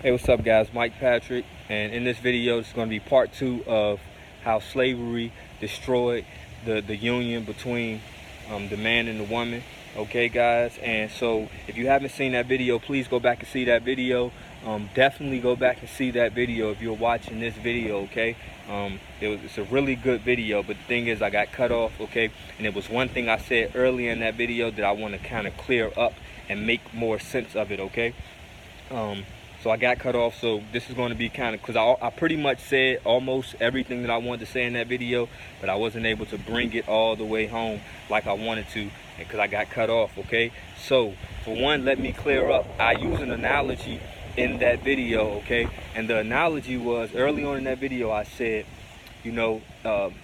Hey, what's up guys? Mike Patrick, and in this video it's going to be part 2 of how slavery destroyed the union between the man and the woman. Okay guys, and so if you haven't seen that video, please go back and see that video. Definitely go back and see that video if you're watching this video, okay? It's a really good video, but the thing is I got cut off, okay? And it was one thing I said earlier in that video that I want to kind of clear up and make more sense of it, okay? So I got cut off, so this is going to be kind of, because I pretty much said almost everything that I wanted to say in that video, but I wasn't able to bring it all the way home like I wanted to because I got cut off, okay? So, for one, let me clear up. I use an analogy in that video, okay? And the analogy was, early on in that video, I said, you know,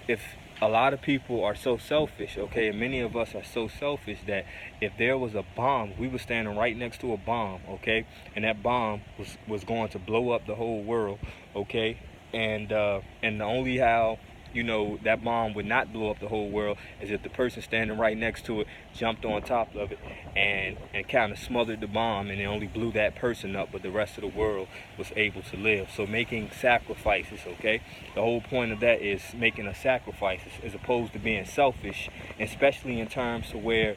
if a lot of people are so selfish, okay, and many of us are so selfish that if there was a bomb, we were standing right next to a bomb, okay, and that bomb was going to blow up the whole world, okay, and the only how, you know, that bomb would not blow up the whole world is if the person standing right next to it jumped on top of it and kind of smothered the bomb, and it only blew that person up, but the rest of the world was able to live. So making sacrifices, okay? The whole point of that is making a sacrifice as opposed to being selfish, especially in terms of where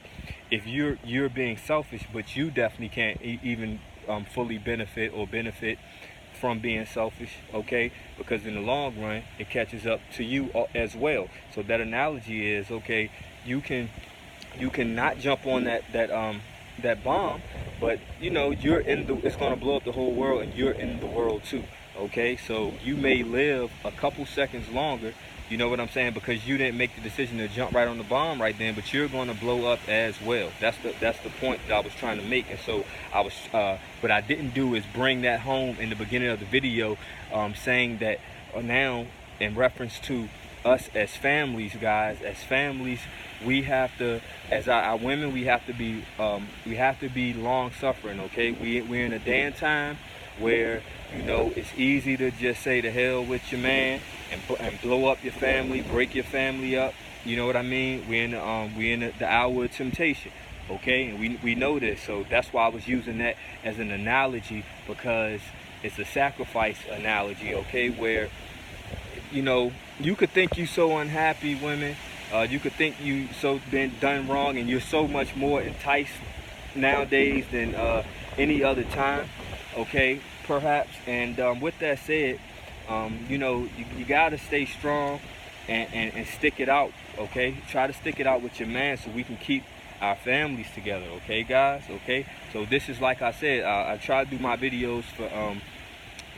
if you're being selfish, but you definitely can't even fully benefit from being selfish, okay? Because in the long run it catches up to you as well. So that analogy is, okay, you can not jump on that bomb, but you know you're in the, it's going to blow up the whole world and you're in the world too, okay? So you may live a couple seconds longer, you know what I'm saying, because you didn't make the decision to jump right on the bomb right then, but you're going to blow up as well. That's the point that I was trying to make. And so I was what I didn't do is bring that home in the beginning of the video, saying that now in reference to us as families, guys, as families, we have to, as our women, we have to be long suffering, okay? We're in a day and time where, you know, it's easy to just say to hell with your man and blow up your family, break your family up. You know what I mean? We're in the hour of temptation, okay? And we know this, so that's why I was using that as an analogy, because it's a sacrifice analogy, okay? Where, you know, you could think you so unhappy, women. You could think you so been done wrong, and you're so much more enticed nowadays than any other time, okay, perhaps. And with that said, you know, you gotta stay strong and stick it out, okay? Try to stick it out with your man so we can keep our families together, okay, guys? Okay, so this is, like I said, I try to do my videos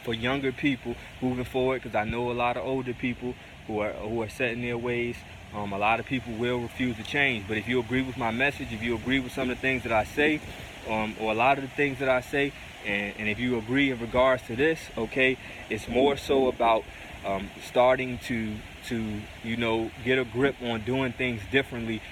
for younger people moving forward, because I know a lot of older people who are set in their ways. A lot of people will refuse to change, but if you agree with my message, if you agree with some of the things that I say, or a lot of the things that I say, and if you agree in regards to this, okay, it's more so about starting to you know, get a grip on doing things differently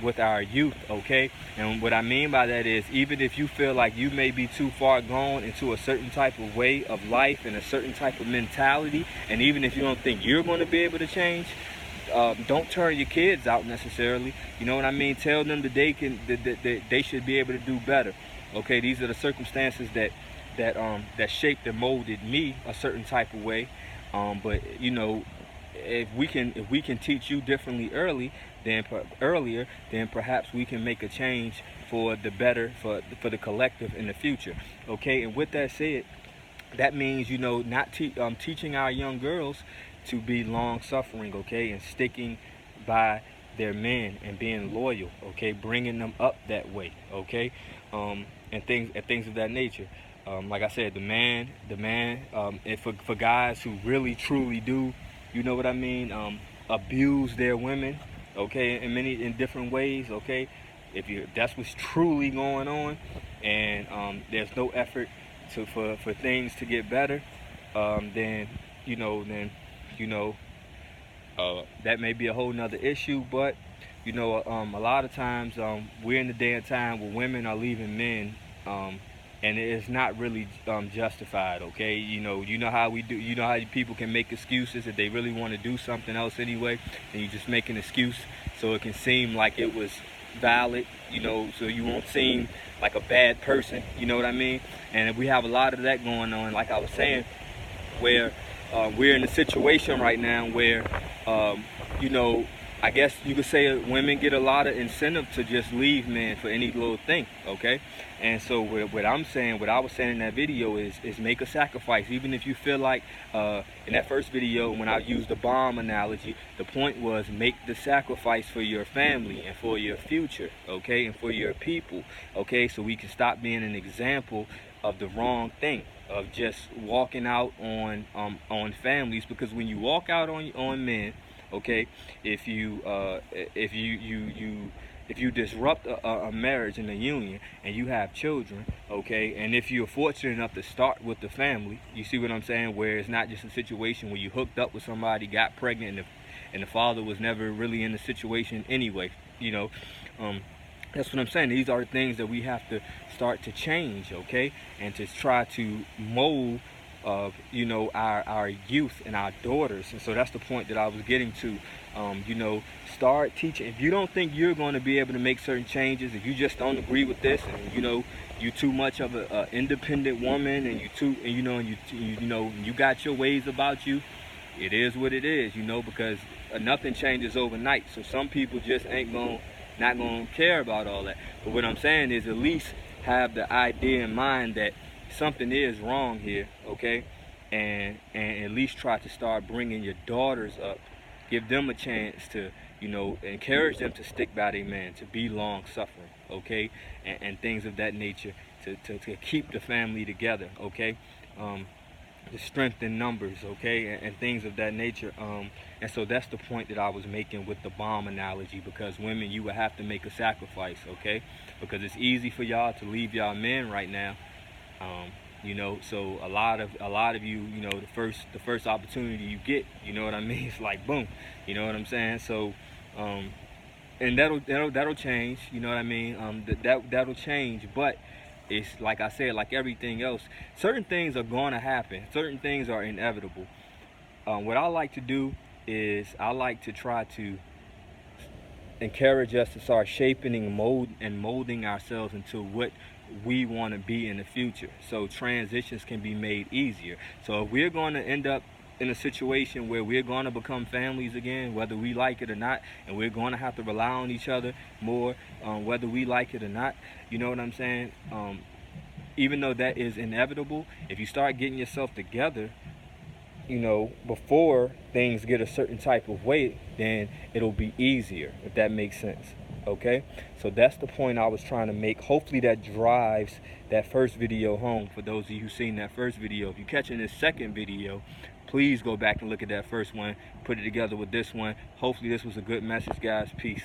with our youth, okay? And what I mean by that is, even if you feel like you may be too far gone into a certain type of way of life and a certain type of mentality, and even if you don't think you're going to be able to change, don't turn your kids out necessarily. You know what I mean? Tell them that they can, that they should be able to do better. Okay, these are the circumstances that shaped and molded me a certain type of way. But you know, if we can teach you differently earlier, then perhaps we can make a change for the better, for the collective in the future. Okay, and with that said, that means, you know, not teaching our young girls to be long suffering, okay, and sticking by their men and being loyal, okay, bringing them up that way, okay, and things of that nature. Like I said, the man, and for guys who really truly do, you know what I mean, abuse their women, okay, in different ways, okay. If that's what's truly going on, and there's no effort for things to get better, then that may be a whole nother issue. But you know, a lot of times we're in the day and time where women are leaving men, and it's not really justified, okay? You know how we do, you know how people can make excuses if they really want to do something else anyway, and you just make an excuse so it can seem like it was valid, you know, so you won't seem like a bad person, you know what I mean? And we have a lot of that going on, like I was saying, where we're in a situation right now where, you know, I guess you could say women get a lot of incentive to just leave men for any little thing, okay? And so what I'm saying, what I was saying in that video is make a sacrifice. Even if you feel like, in that first video when I used the bomb analogy, the point was make the sacrifice for your family and for your future, okay? And for your people, okay? So we can stop being an example of the wrong thing, of just walking out on families. Because when you walk out on men, okay, if you disrupt a marriage and a union and you have children, okay, and if you're fortunate enough to start with the family, you see what I'm saying, where it's not just a situation where you hooked up with somebody, got pregnant, and the father was never really in the situation anyway, you know. That's what I'm saying. These are the things that we have to start to change, okay, and to try to mold, you know, our youth and our daughters. And so that's the point that I was getting to. You know, start teaching. If you don't think you're going to be able to make certain changes, if you just don't agree with this, and you know you too much of a independent woman, and you got your ways about you, it is what it is, you know, because nothing changes overnight. So some people just not gonna care about all that. But what I'm saying is at least have the idea in mind that something is wrong here, okay? And at least try to start bringing your daughters up. Give them a chance to, you know, encourage them to stick by their man, to be long-suffering, okay? And things of that nature, to keep the family together, okay? The strength in numbers, okay, and things of that nature. And so that's the point that I was making with the bomb analogy, because women, you would have to make a sacrifice, okay? Because it's easy for y'all to leave y'all men right now, you know. So a lot of you, you know, the first opportunity you get, you know what I mean, it's like boom, you know what I'm saying. So and that'll change, you know what I mean. That'll change, but it's like I said, like everything else, certain things are going to happen. Certain things are inevitable. What I like to do is I like to try to encourage us to start shaping and molding ourselves into what we want to be in the future, so transitions can be made easier. So if we're going to end up in a situation where we're going to become families again, whether we like it or not, and we're going to have to rely on each other more, whether we like it or not, you know what I'm saying? Even though that is inevitable, if you start getting yourself together, you know, before things get a certain type of way, then it'll be easier, if that makes sense, okay? So that's the point I was trying to make. Hopefully that drives that first video home for those of you who've seen that first video. If you're catching this second video, please go back and look at that first one, put it together with this one. Hopefully this was a good message, guys. Peace.